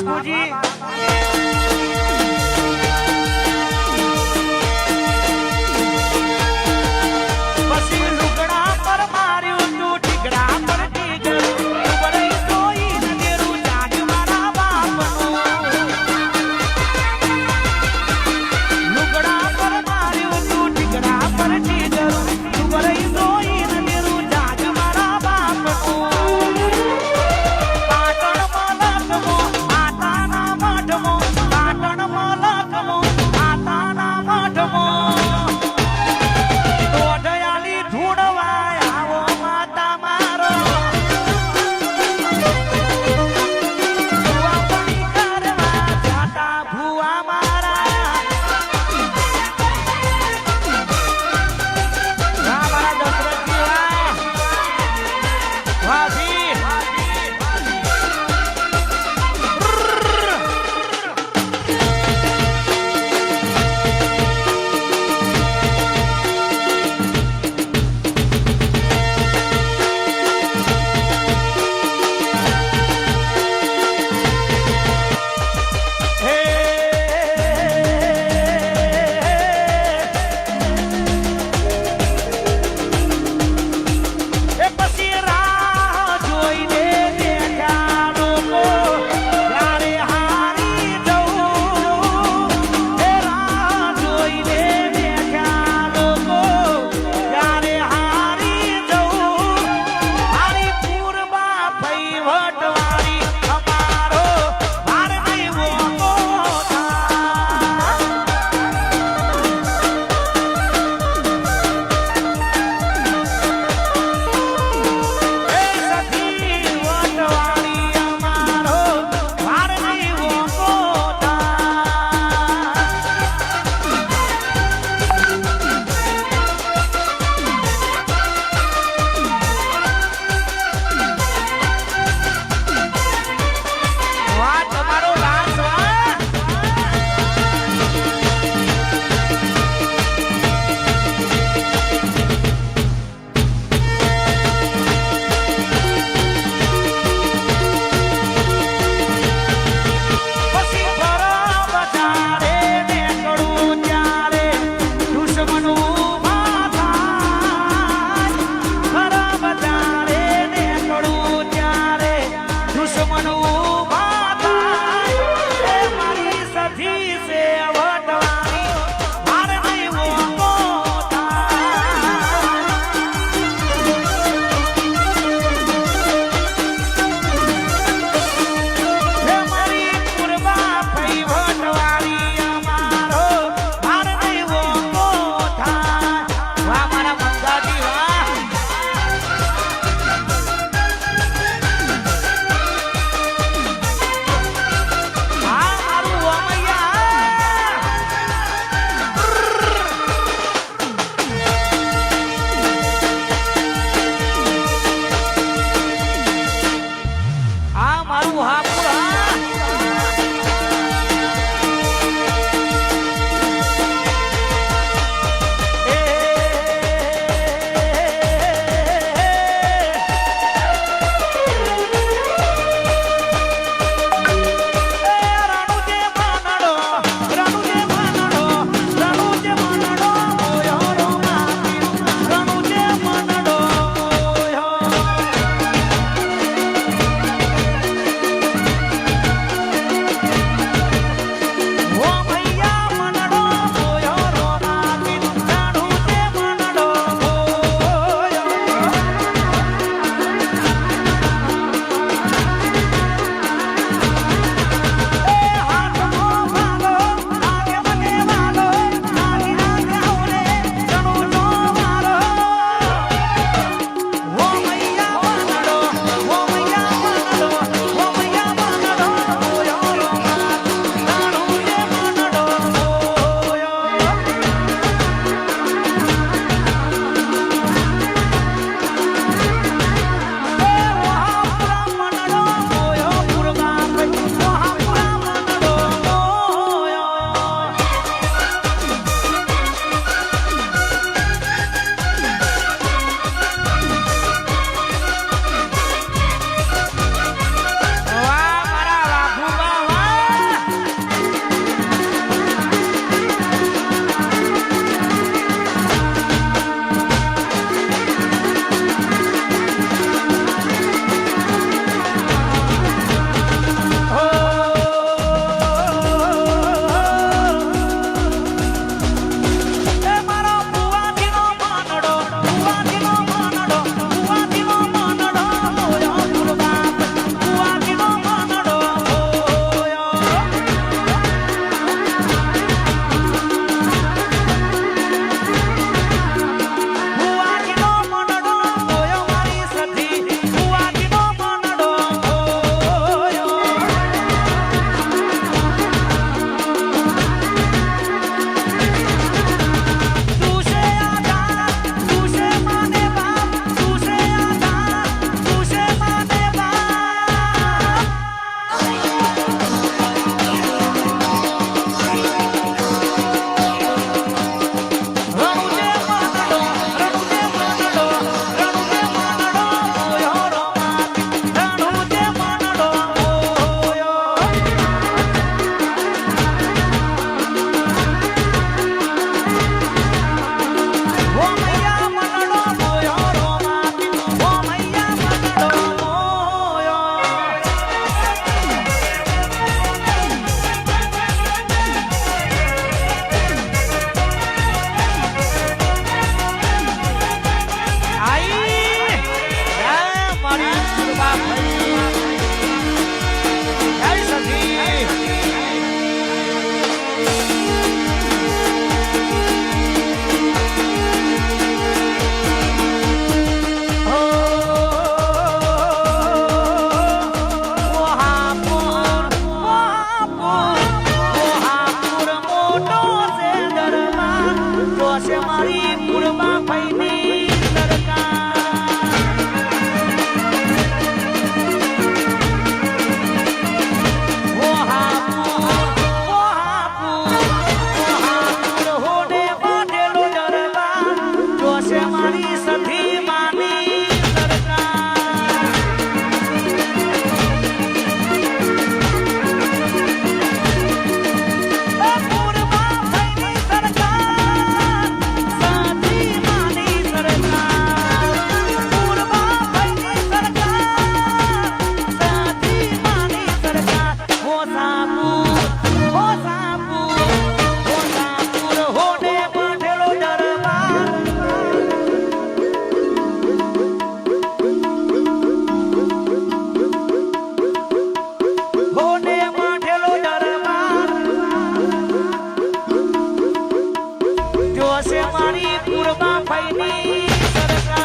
બાપુજી પછી લુગડા પર માર્યું તું ઠીકડા પર ઠીકડું ઉભરાઈ જોઈ નજરું જાગ મારા બાપનું લુગડા પર માર્યું તું ઠીકડા પર ઠીકડું ઉભરાઈ જોઈ નજરું જાગ મારા બાપનું પાટણ મલકમો આતાના જોશે મારી પૂર્વા ભાઈની સરકાર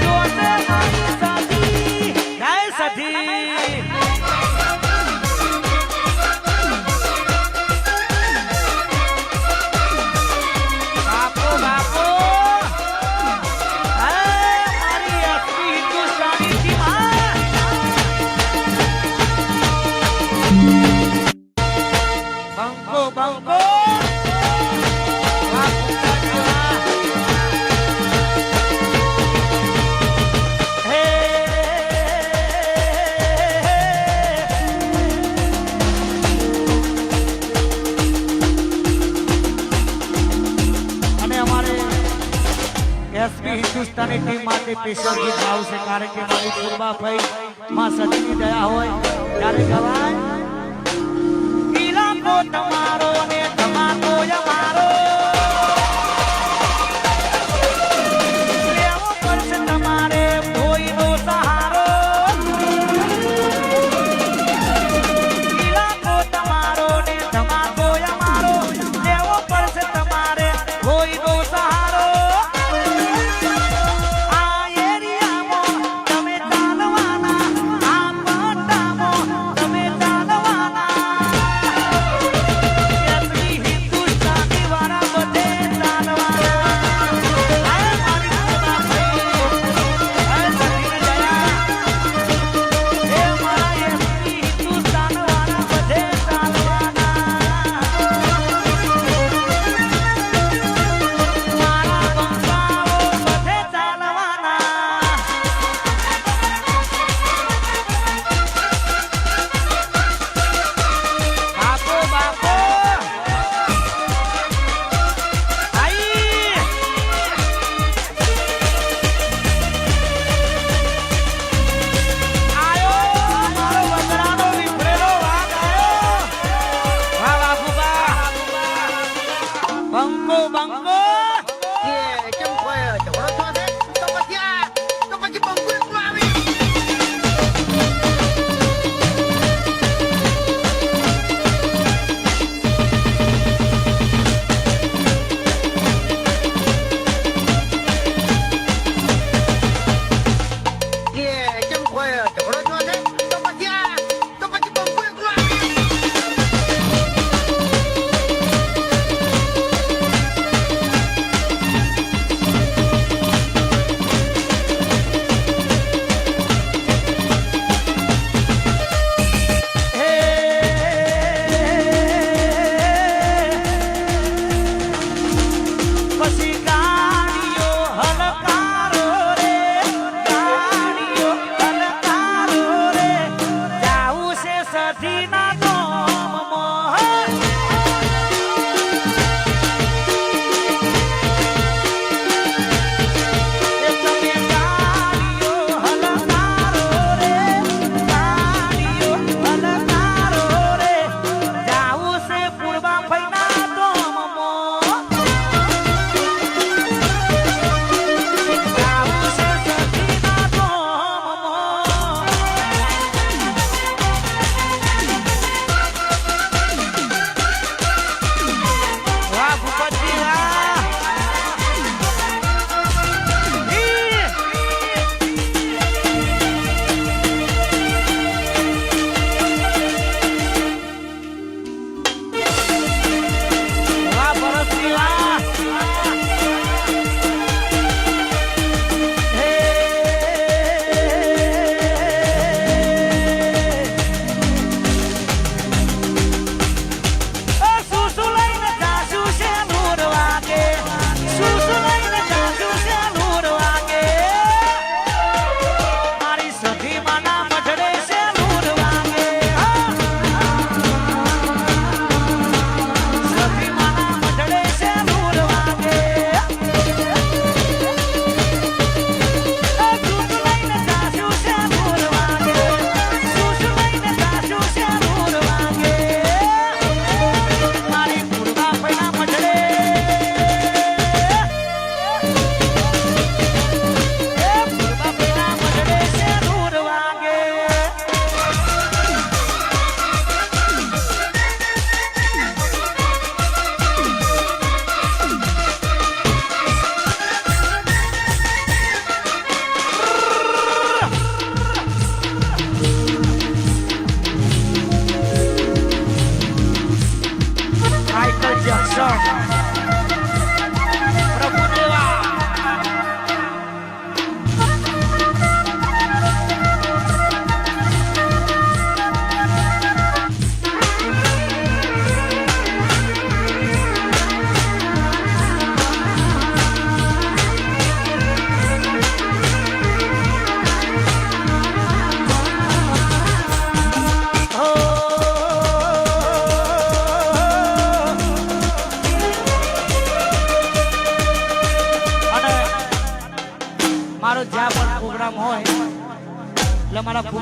જોશે મારી સધી જય સધી બાપો બાપો મારી અસ્તી હિન્દુસ્તાની થી બંકો બંકો હે અને અમારે એસપી હિન્દુસ્તાની ટીમ માટે સ્પેશિયલ ગીત આવશે કારણ કે મારી પૂર્વા ભાઈ માં સતીની દયા હોય ત્યારે ગવાય ઈલાકો તમારો ને તમારો અમારો લેવો પડશે તમારે ભોઈનો સહારો ઈલાકો તમારો ને તમારો અમારો લેવો પડશે તમારે ભોઈનો સહારો આ એરિયામાં તમે ચાલવાના આ પટ્ટામાં તમે ચાલવાના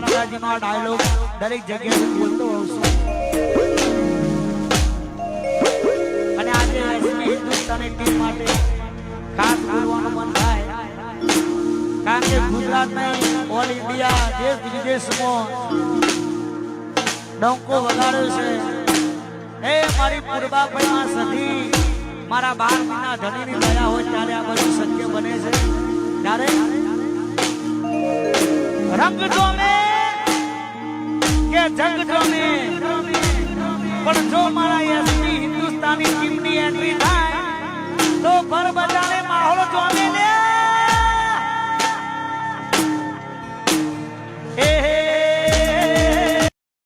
માતાજીનો આ ડાયલોગ દરેક જગ્યાએ બોલતો હોઉં છું અને આજે એસપી હિન્દુસ્તાની ટીમ માટે ખાસ બોલવાનું મન થાય કારણ કે ગુજરાત નહીં ઓલ ઇન્ડિયા દેશ વિદેશમાં ડંકો વગાડ્યો છે એ મારી પૂર્વાભાઈમાં સધી મારા 12 મહિના ધણીની દયા હોય ત્યારે આ બધું શક્ય બને છે ત્યારે રંગ જોમે કે જંગ જોમે પણ જો મારા એસપી હિન્દુસ્તાની ટીમની એન્ટ્રી થાય તો ભર બજારે માહોલ જોમે ને